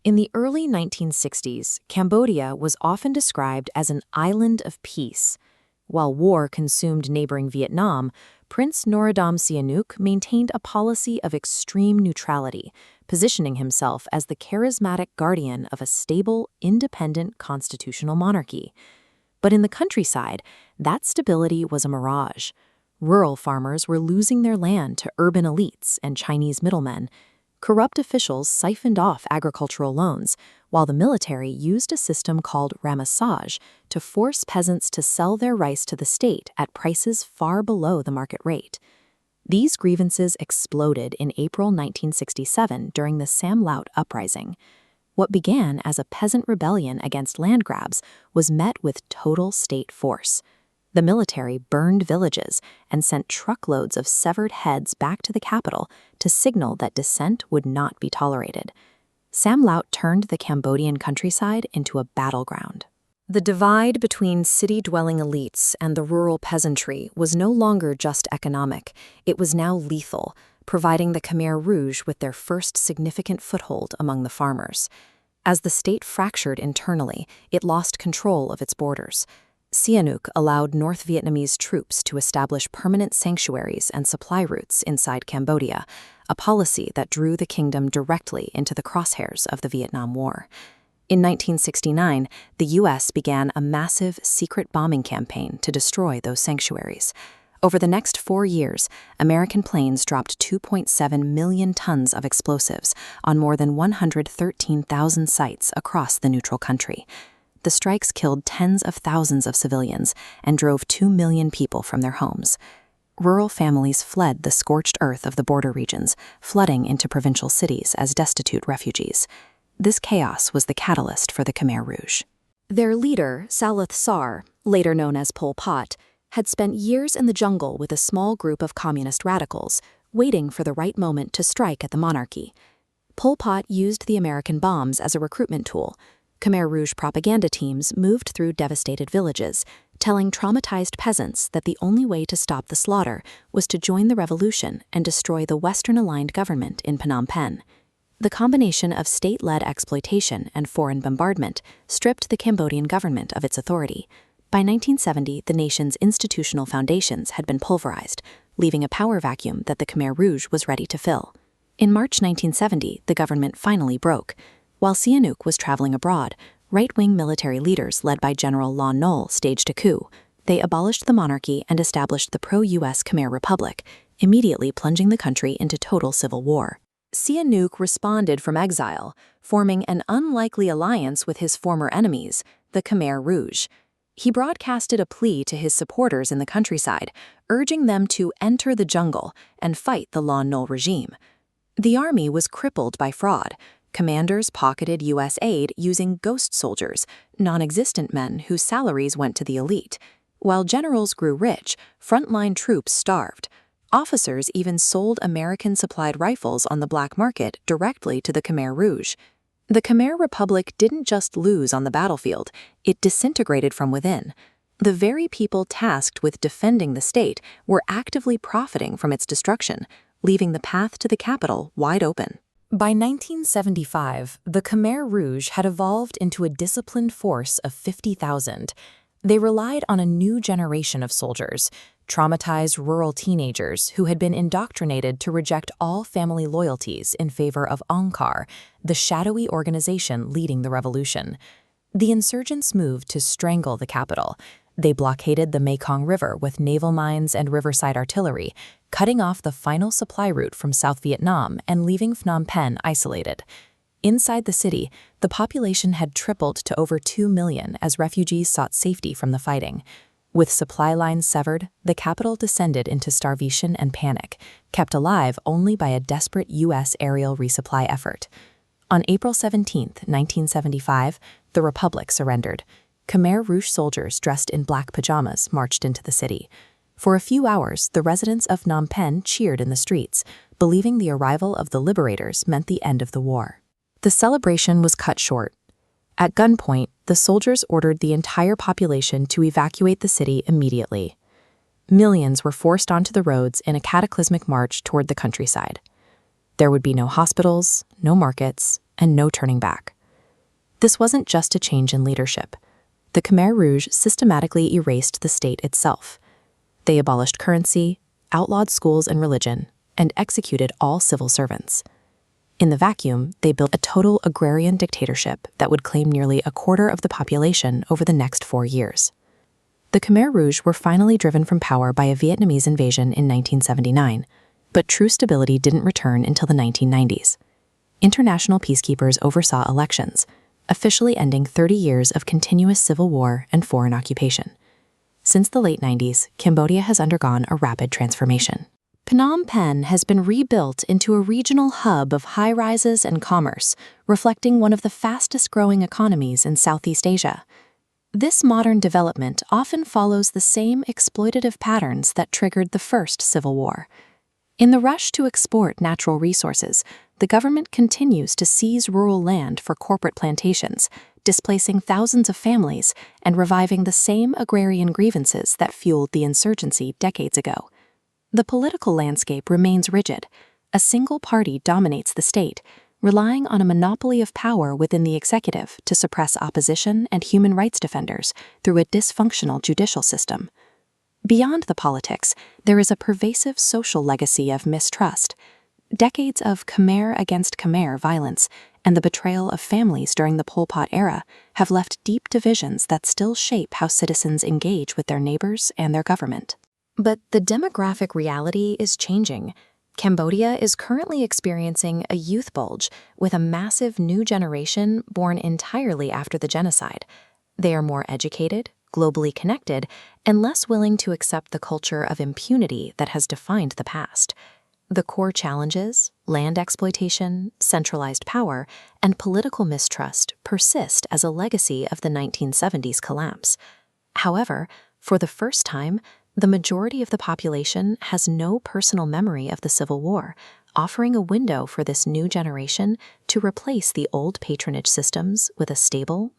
In the early 1960s, Cambodia was often described as an island of peace. While war consumed neighboring Vietnam, Prince Norodom Sihanouk maintained a policy of extreme neutrality, positioning himself as the charismatic guardian of a stable, independent constitutional monarchy. But in the countryside, that stability was a mirage. Rural farmers were losing their land to urban elites and Chinese middlemen. Corrupt officials siphoned off agricultural loans, while the military used a system called ramassage to force peasants to sell their rice to the state at prices far below the market rate. These grievances exploded in April 1967 during the Samlout Uprising. What began as a peasant rebellion against land grabs was met with total state force. The military burned villages and sent truckloads of severed heads back to the capital to signal that dissent would not be tolerated. Samlout turned the Cambodian countryside into a battleground. The divide between city-dwelling elites and the rural peasantry was no longer just economic, it was now lethal, providing the Khmer Rouge with their first significant foothold among the farmers. As the state fractured internally, it lost control of its borders. Sihanouk allowed North Vietnamese troops to establish permanent sanctuaries and supply routes inside Cambodia, a policy that drew the kingdom directly into the crosshairs of the Vietnam War. In 1969, the U.S. began a massive secret bombing campaign to destroy those sanctuaries. Over the next 4 years, American planes dropped 2.7 million tons of explosives on more than 113,000 sites across the neutral country. The strikes killed tens of thousands of civilians and drove 2 million people from their homes. Rural families fled the scorched earth of the border regions, flooding into provincial cities as destitute refugees. This chaos was the catalyst for the Khmer Rouge. Their leader, Samlout Uprising, later known as Pol Pot, had spent years in the jungle with a small group of communist radicals, waiting for the right moment to strike at the monarchy. Pol Pot used the American bombs as a recruitment tool. Khmer Rouge propaganda teams moved through devastated villages, telling traumatized peasants that the only way to stop the slaughter was to join the revolution and destroy the Western-aligned government in Phnom Penh. The combination of state-led exploitation and foreign bombardment stripped the Cambodian government of its authority. By 1970, the nation's institutional foundations had been pulverized, leaving a power vacuum that the Khmer Rouge was ready to fill. In March 1970, the government finally broke. While Sihanouk was traveling abroad, right-wing military leaders led by General Lon Nol staged a coup. They abolished the monarchy and established the pro-US Khmer Republic, immediately plunging the country into total civil war. Sihanouk responded from exile, forming an unlikely alliance with his former enemies, the Khmer Rouge. He broadcasted a plea to his supporters in the countryside, urging them to enter the jungle and fight the Lon Nol regime. The army was crippled by fraud. Commanders pocketed U.S. aid using ghost soldiers, non-existent men whose salaries went to the elite. While generals grew rich, frontline troops starved. Officers even sold American-supplied rifles on the black market directly to the Khmer Rouge. The Khmer Republic didn't just lose on the battlefield, it disintegrated from within. The very people tasked with defending the state were actively profiting from its destruction, leaving the path to the capital wide open. By 1975, the Khmer Rouge had evolved into a disciplined force of 50,000. They relied on a new generation of soldiers, traumatized rural teenagers who had been indoctrinated to reject all family loyalties in favor of Angkar, the shadowy organization leading the revolution. The insurgents moved to strangle the capital. They blockaded the Mekong River with naval mines and riverside artillery, cutting off the final supply route from South Vietnam and leaving Phnom Penh isolated. Inside the city, the population had tripled to over 2 million as refugees sought safety from the fighting. With supply lines severed, the capital descended into starvation and panic, kept alive only by a desperate U.S. aerial resupply effort. On April 17, 1975, the Republic surrendered. Khmer Rouge soldiers dressed in black pajamas marched into the city. For a few hours, the residents of Phnom Penh cheered in the streets, believing the arrival of the liberators meant the end of the war. The celebration was cut short. At gunpoint, the soldiers ordered the entire population to evacuate the city immediately. Millions were forced onto the roads in a cataclysmic march toward the countryside. There would be no hospitals, no markets, and no turning back. This wasn't just a change in leadership. The Khmer Rouge systematically erased the state itself. They abolished currency, outlawed schools and religion, and executed all civil servants. In the vacuum, they built a total agrarian dictatorship that would claim nearly a quarter of the population over the next 4 years. The Khmer Rouge were finally driven from power by a Vietnamese invasion in 1979, but true stability didn't return until the 1990s. International peacekeepers oversaw elections, officially ending 30 years of continuous civil war and foreign occupation. Since the late 90s, Cambodia has undergone a rapid transformation. Phnom Penh has been rebuilt into a regional hub of high-rises and commerce, reflecting one of the fastest-growing economies in Southeast Asia. This modern development often follows the same exploitative patterns that triggered the first civil war. In the rush to export natural resources, the government continues to seize rural land for corporate plantations, displacing thousands of families and reviving the same agrarian grievances that fueled the insurgency decades ago. The political landscape remains rigid. A single party dominates the state, relying on a monopoly of power within the executive to suppress opposition and human rights defenders through a dysfunctional judicial system. Beyond the politics, there is a pervasive social legacy of mistrust. Decades of Khmer against Khmer violence and the betrayal of families during the Pol Pot era have left deep divisions that still shape how citizens engage with their neighbors and their government. But the demographic reality is changing. Cambodia is currently experiencing a youth bulge with a massive new generation born entirely after the genocide. They are more educated, globally connected, and less willing to accept the culture of impunity that has defined the past. The core challenges, land exploitation, centralized power, and political mistrust persist as a legacy of the 1970s collapse. However, for the first time, the majority of the population has no personal memory of the Civil War, offering a window for this new generation to replace the old patronage systems with a stable,